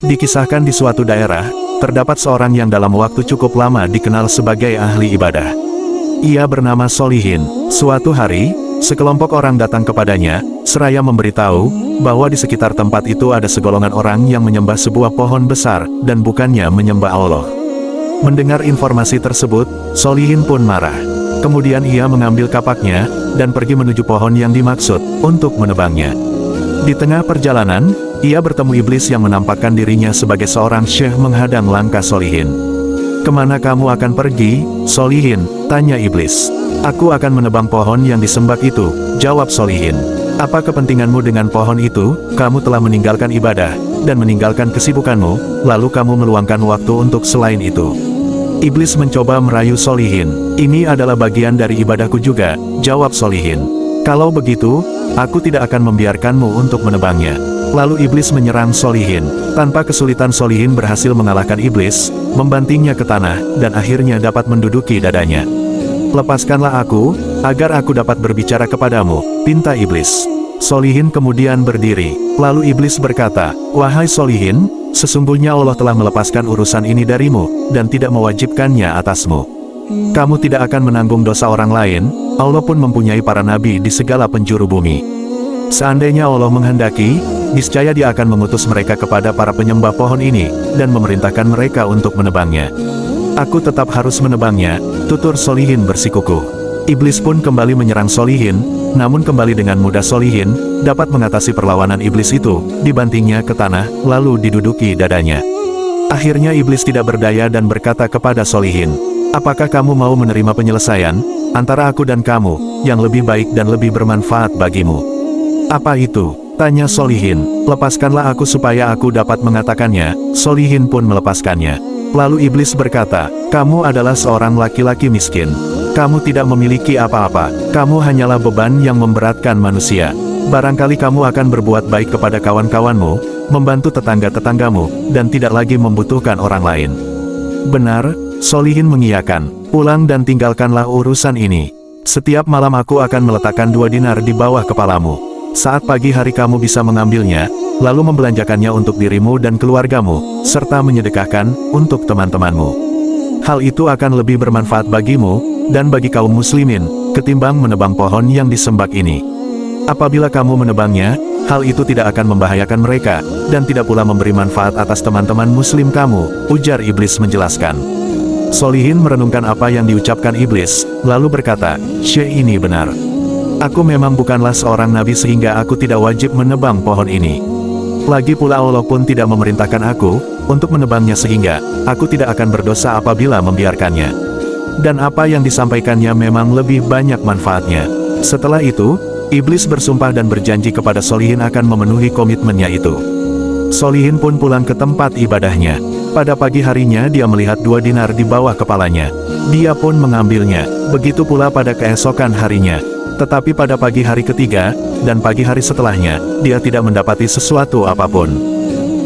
Dikisahkan di suatu daerah, terdapat seorang yang dalam waktu cukup lama dikenal sebagai ahli ibadah. Ia bernama Solihin. Suatu hari, sekelompok orang datang kepadanya, seraya memberitahu bahwa di sekitar tempat itu ada segolongan orang yang menyembah sebuah pohon besar, dan bukannya menyembah Allah. Mendengar informasi tersebut, Solihin pun marah. Kemudian ia mengambil kapaknya, dan pergi menuju pohon yang dimaksud, untuk menebangnya. Di tengah perjalanan, ia bertemu iblis yang menampakkan dirinya sebagai seorang syekh menghadang langkah Solihin. "Kemana kamu akan pergi, Solihin?" tanya iblis. "Aku akan menebang pohon yang disembah itu," jawab Solihin. "Apa kepentinganmu dengan pohon itu? Kamu telah meninggalkan ibadah, dan meninggalkan kesibukanmu, lalu kamu meluangkan waktu untuk selain itu." Iblis mencoba merayu Solihin. "Ini adalah bagian dari ibadahku juga," jawab Solihin. "Kalau begitu, aku tidak akan membiarkanmu untuk menebangnya." Lalu iblis menyerang Solihin. Tanpa kesulitan Solihin berhasil mengalahkan iblis, membantingnya ke tanah, dan akhirnya dapat menduduki dadanya. "Lepaskanlah aku, agar aku dapat berbicara kepadamu," pinta iblis. Solihin kemudian berdiri. Lalu iblis berkata, "Wahai Solihin, sesungguhnya Allah telah melepaskan urusan ini darimu, dan tidak mewajibkannya atasmu. Kamu tidak akan menanggung dosa orang lain, Allah pun mempunyai para nabi di segala penjuru bumi. Seandainya Allah menghendaki, niscaya Dia akan mengutus mereka kepada para penyembah pohon ini, dan memerintahkan mereka untuk menebangnya. Aku tetap harus menebangnya," tutur Solihin bersikukuh. Iblis pun kembali menyerang Solihin, namun kembali dengan mudah Solihin dapat mengatasi perlawanan iblis itu, dibantingnya ke tanah, lalu diduduki dadanya. Akhirnya iblis tidak berdaya dan berkata kepada Solihin, "Apakah kamu mau menerima penyelesaian antara aku dan kamu, yang lebih baik dan lebih bermanfaat bagimu?" "Apa itu?" tanya Solihin. "Lepaskanlah aku supaya aku dapat mengatakannya." Solihin pun melepaskannya. Lalu iblis berkata, "Kamu adalah seorang laki-laki miskin. Kamu tidak memiliki apa-apa. Kamu hanyalah beban yang memberatkan manusia. Barangkali kamu akan berbuat baik kepada kawan-kawanmu, membantu tetangga-tetanggamu, dan tidak lagi membutuhkan orang lain." "Benar," Solihin mengiyakan. "Pulang dan tinggalkanlah urusan ini. Setiap malam aku akan meletakkan 2 dinar di bawah kepalamu. Saat pagi hari kamu bisa mengambilnya, lalu membelanjakannya untuk dirimu dan keluargamu, serta menyedekahkan untuk teman-temanmu. Hal itu akan lebih bermanfaat bagimu, dan bagi kaum muslimin, ketimbang menebang pohon yang disembah ini. Apabila kamu menebangnya, hal itu tidak akan membahayakan mereka, dan tidak pula memberi manfaat atas teman-teman muslim kamu," ujar iblis menjelaskan. Solihin merenungkan apa yang diucapkan iblis, lalu berkata, "Syekh ini benar. Aku memang bukanlah seorang nabi sehingga aku tidak wajib menebang pohon ini. Lagi pula Allah pun tidak memerintahkan aku untuk menebangnya sehingga aku tidak akan berdosa apabila membiarkannya. Dan apa yang disampaikannya memang lebih banyak manfaatnya." Setelah itu, iblis bersumpah dan berjanji kepada Solihin akan memenuhi komitmennya itu. Solihin pun pulang ke tempat ibadahnya. Pada pagi harinya dia melihat 2 dinar di bawah kepalanya. Dia pun mengambilnya, begitu pula pada keesokan harinya. Tetapi pada pagi hari ketiga, dan pagi hari setelahnya, dia tidak mendapati sesuatu apapun.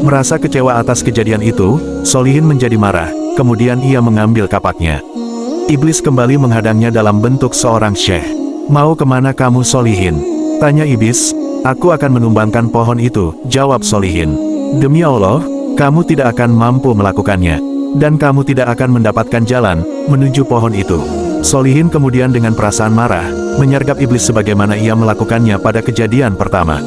Merasa kecewa atas kejadian itu, Solihin menjadi marah, kemudian ia mengambil kapaknya. Iblis kembali menghadangnya dalam bentuk seorang syekh. "Mau kemana kamu Solihin?" tanya iblis. "Aku akan menumbangkan pohon itu," jawab Solihin. "Demi Allah, kamu tidak akan mampu melakukannya, dan kamu tidak akan mendapatkan jalan menuju pohon itu." Solihin kemudian dengan perasaan marah, menyergap iblis sebagaimana ia melakukannya pada kejadian pertama.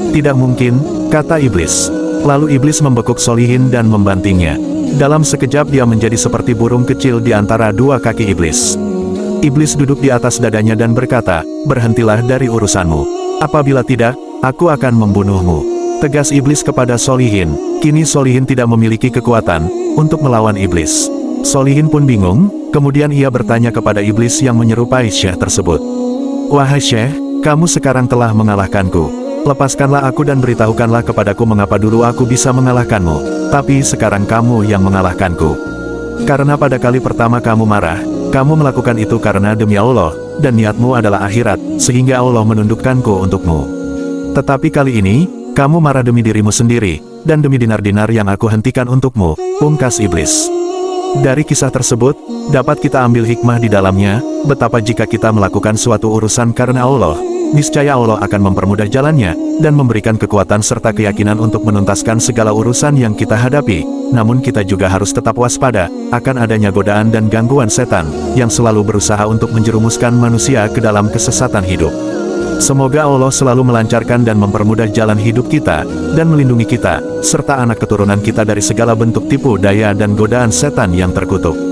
"Tidak mungkin," kata iblis. Lalu iblis membekuk Solihin dan membantingnya. Dalam sekejap dia menjadi seperti burung kecil di antara 2 kaki iblis. Iblis duduk di atas dadanya dan berkata, "Berhentilah dari urusanmu. Apabila tidak, aku akan membunuhmu," tegas iblis kepada Solihin. Kini Solihin tidak memiliki kekuatan untuk melawan iblis. Solihin pun bingung, kemudian ia bertanya kepada iblis yang menyerupai syekh tersebut, "Wahai syekh, kamu sekarang telah mengalahkanku. Lepaskanlah aku dan beritahukanlah kepadaku mengapa dulu aku bisa mengalahkanmu, tapi sekarang kamu yang mengalahkanku. Karena pada kali pertama kamu marah, kamu melakukan itu karena demi Allah, dan niatmu adalah akhirat, sehingga Allah menundukkanku untukmu. Tetapi kali ini, kamu marah demi dirimu sendiri, dan demi dinar-dinar yang aku hentikan untukmu," pungkas iblis. Dari kisah tersebut, dapat kita ambil hikmah di dalamnya, betapa jika kita melakukan suatu urusan karena Allah, niscaya Allah akan mempermudah jalannya, dan memberikan kekuatan serta keyakinan untuk menuntaskan segala urusan yang kita hadapi. Namun kita juga harus tetap waspada, akan adanya godaan dan gangguan setan, yang selalu berusaha untuk menjerumuskan manusia ke dalam kesesatan hidup. Semoga Allah selalu melancarkan dan mempermudah jalan hidup kita, dan melindungi kita, serta anak keturunan kita dari segala bentuk tipu daya dan godaan setan yang terkutuk.